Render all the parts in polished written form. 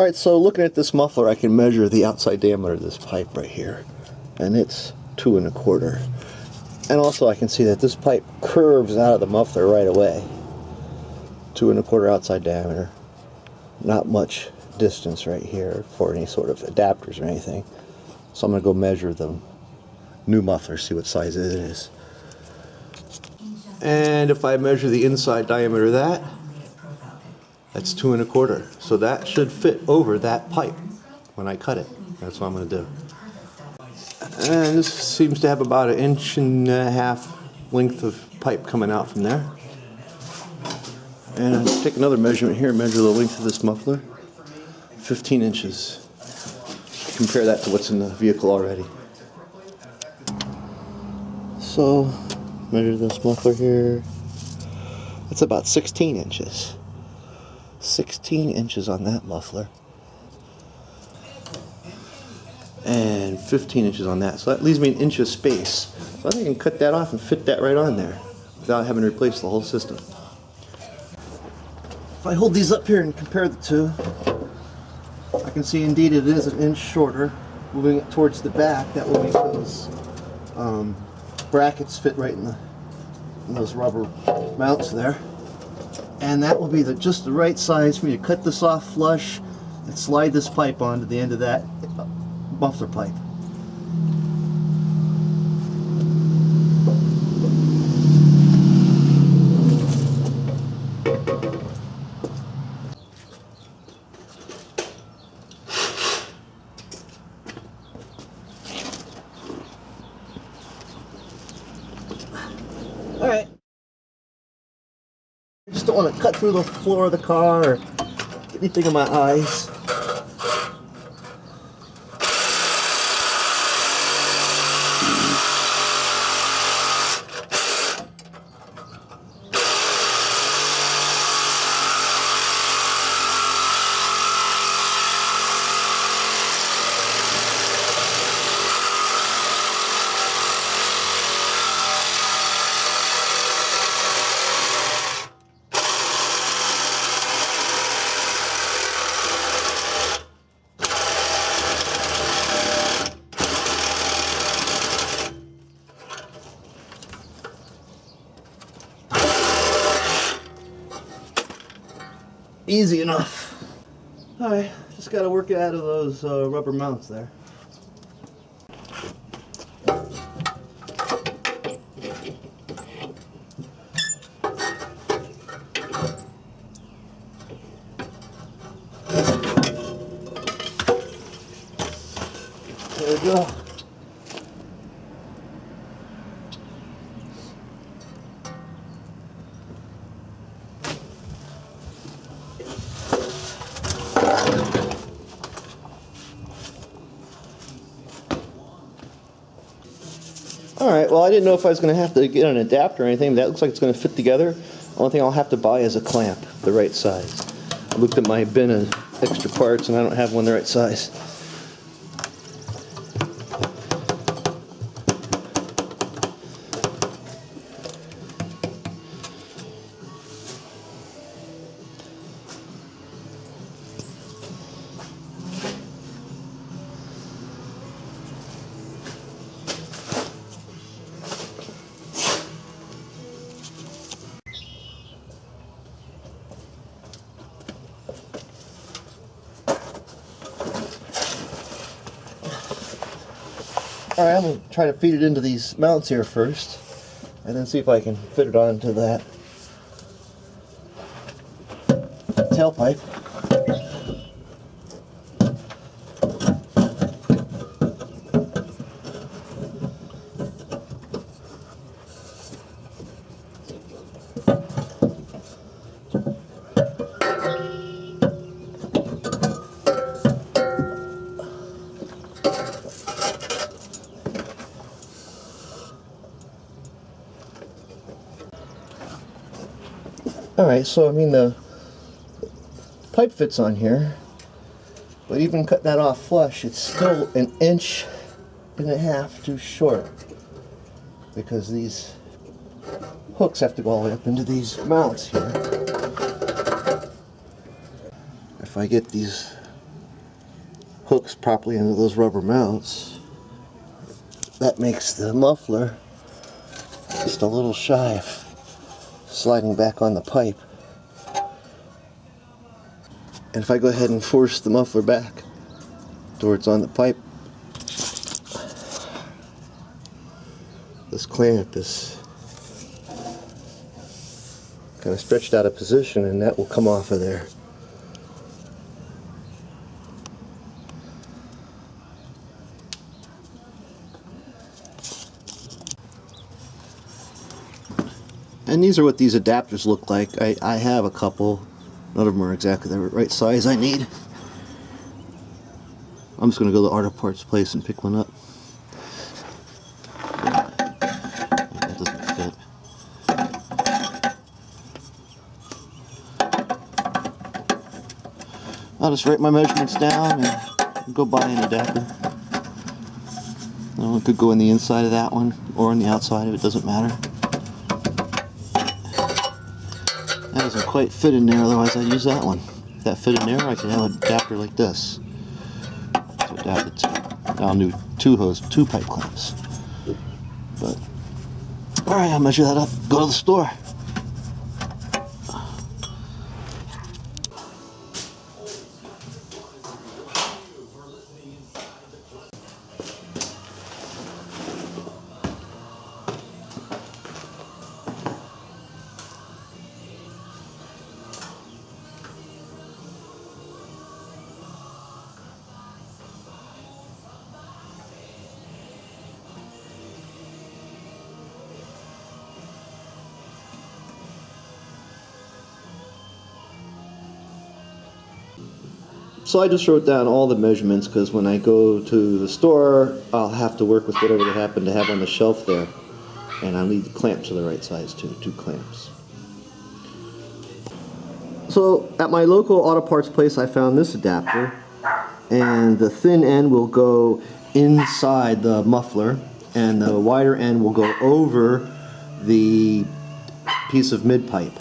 Alright, so looking at this muffler, I can measure the outside diameter of this pipe right here, and it's 2 1/4. And also I can see that this pipe curves out of the muffler right away. 2 1/4 outside diameter. Not much distance right here for any sort of adapters or anything. So I'm going to go measure the new muffler, see what size it is. And if I measure the inside diameter of that, that's 2 1/4. So that should fit over that pipe when I cut it. That's what I'm going to do. And this seems to have about 1.5 inches length of pipe coming out from there. And I'll take another measurement here and measure the length of this muffler. 15 inches. Compare that to what's in the vehicle already. So, measure this muffler here. That's about 16 inches. 16 inches on that muffler. And 15 inches on that. So that leaves me an inch of space. So I think I can cut that off and fit that right on there without having to replace the whole system. If I hold these up here and compare the two, I can see indeed it is 1 inch shorter. Moving it towards the back, that will make those brackets fit right in those rubber mounts there. And that will be just the right size for me to cut this off flush and slide this pipe onto the end of that muffler pipe. Alright. I just don't want to cut through the floor of the car or get anything in my eyes. Easy enough. Alright, just got to work it out of those rubber mounts there. There we go. Alright, well I didn't know if I was going to have to get an adapter or anything, but that looks like it's going to fit together. The only thing I'll have to buy is a clamp, the right size. I looked at my bin of extra parts and I don't have one the right size. Alright, I'm going to try to feed it into these mounts here first, and then see if I can fit it onto that tailpipe. Alright, so I mean the pipe fits on here, but even cut that off flush, it's still 1.5 inches too short, because these hooks have to go all the way up into these mounts here. If I get these hooks properly into those rubber mounts, that makes the muffler just a little shy of sliding back on the pipe. And if I go ahead and force the muffler back towards on the pipe, this clamp is kind of stretched out of position, and that will come off of there. And these are what these adapters look like. I have a couple. None of them are exactly the right size I need. I'm just going to go to the auto parts place and pick one up. That doesn't fit. I'll just write my measurements down and go buy an adapter. It could go in the inside of that one or on the outside, if it doesn't matter. That doesn't quite fit in there, otherwise I'd use that one. If that fit in there, I could have an adapter like this. To adapt it to. Now I'll do two pipe clamps. But, alright, I'll measure that up, go to the store. So I just wrote down all the measurements because when I go to the store, I'll have to work with whatever they happen to have on the shelf there. And I need the clamps are the right size too, 2 clamps. So at my local auto parts place, I found this adapter, and the thin end will go inside the muffler and the wider end will go over the piece of mid-pipe.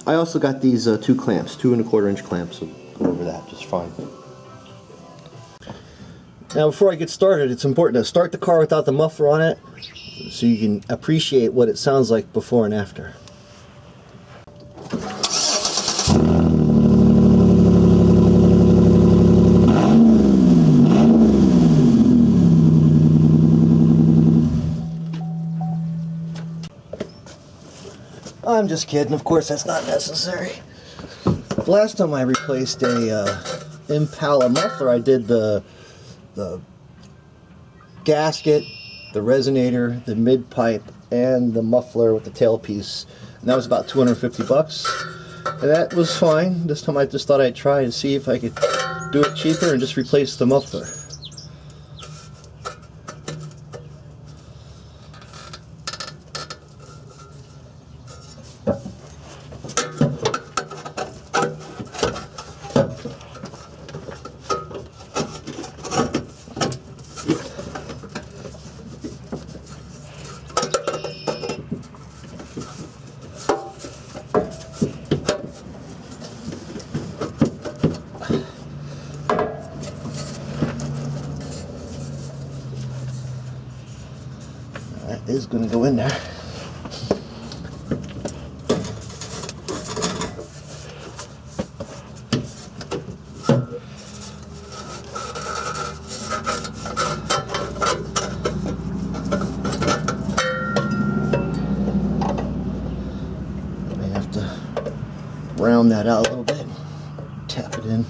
I also got these 2 clamps, 2 1/4 inch clamps, so go over that just fine. Now before I get started, it's important to start the car without the muffler on it so you can appreciate what it sounds like before and after. I'm just kidding, of course that's not necessary. The last time I replaced a Impala muffler, I did the gasket, the resonator, the mid-pipe, and the muffler with the tailpiece. And that was about 250 bucks. And that was fine. This time I just thought I'd try and see if I could do it cheaper and just replace the muffler. That is going to go in there. I may have to round that out a little bit, tap it in.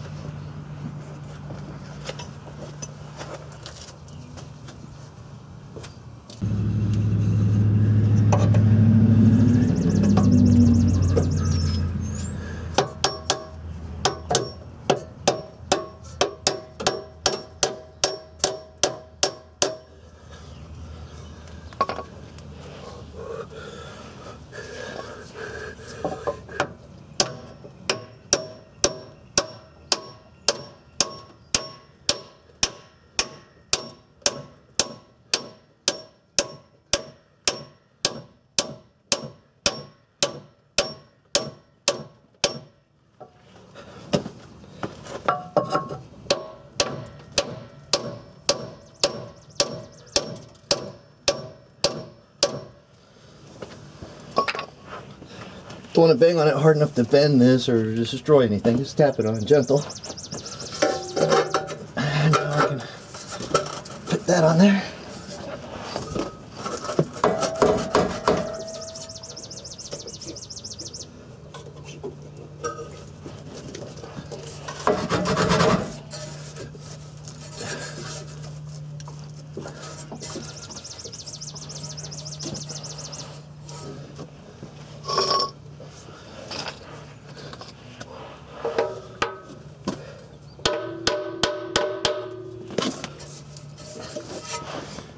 don't want to bang on it hard enough to bend this or destroy anything. Just tap it on gentle. And now I can put that on there.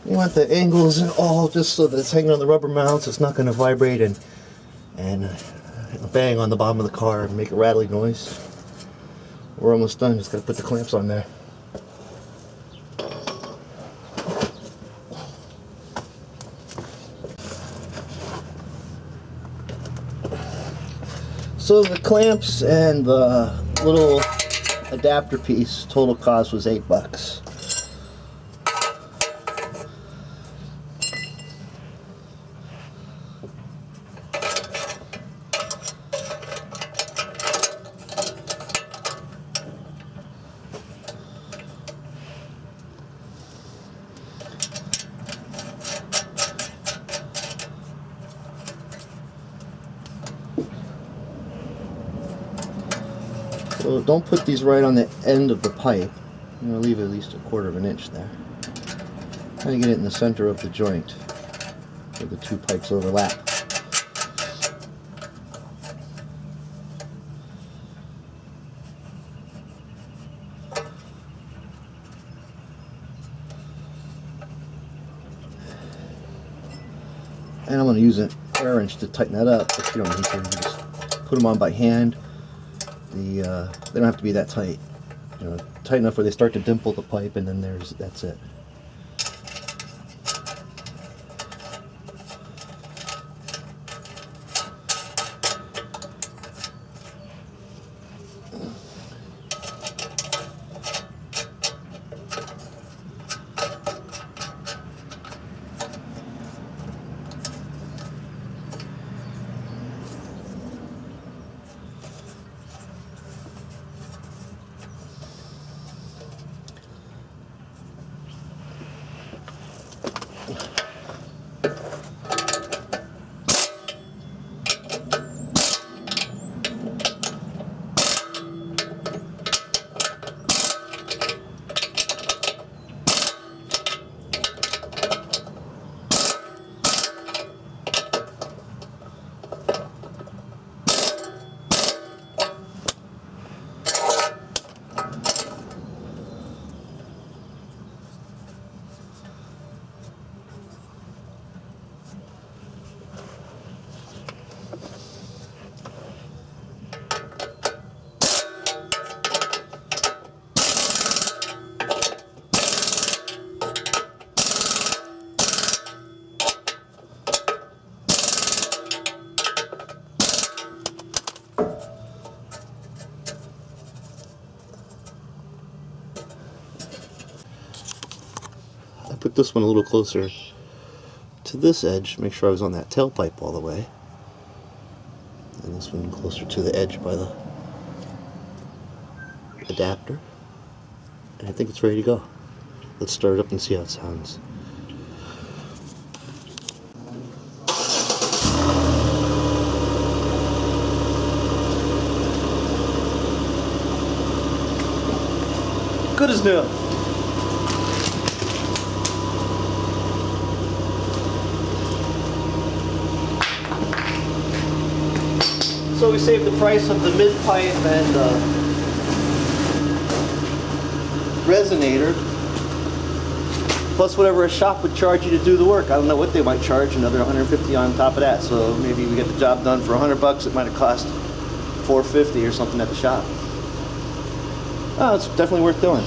You want the angles and all just so that it's hanging on the rubber mounts. It's not going to vibrate and bang on the bottom of the car and make a rattling noise. We're almost done. Just got to put the clamps on there. So the clamps and the little adapter piece total cost was $8. So don't put these right on the end of the pipe. I'm going to leave at least 1/4 of an inch there. Try to get it in the center of the joint where the two pipes overlap. And I'm going to use an air wrench to tighten that up, but you don't need to. You just put them on by hand. They don't have to be that tight. You know, tight enough where they start to dimple the pipe, and then that's it. Put this one a little closer to this edge, make sure I was on that tailpipe all the way, and this one closer to the edge by the adapter, and I think it's ready to go. Let's start it up and see how it sounds. Good as new. So we saved the price of the mid-pipe and resonator, plus whatever a shop would charge you to do the work. I don't know what they might charge, another $150 on top of that. So maybe we get the job done for $100. It might have cost $450 or something at the shop. Oh, it's definitely worth doing.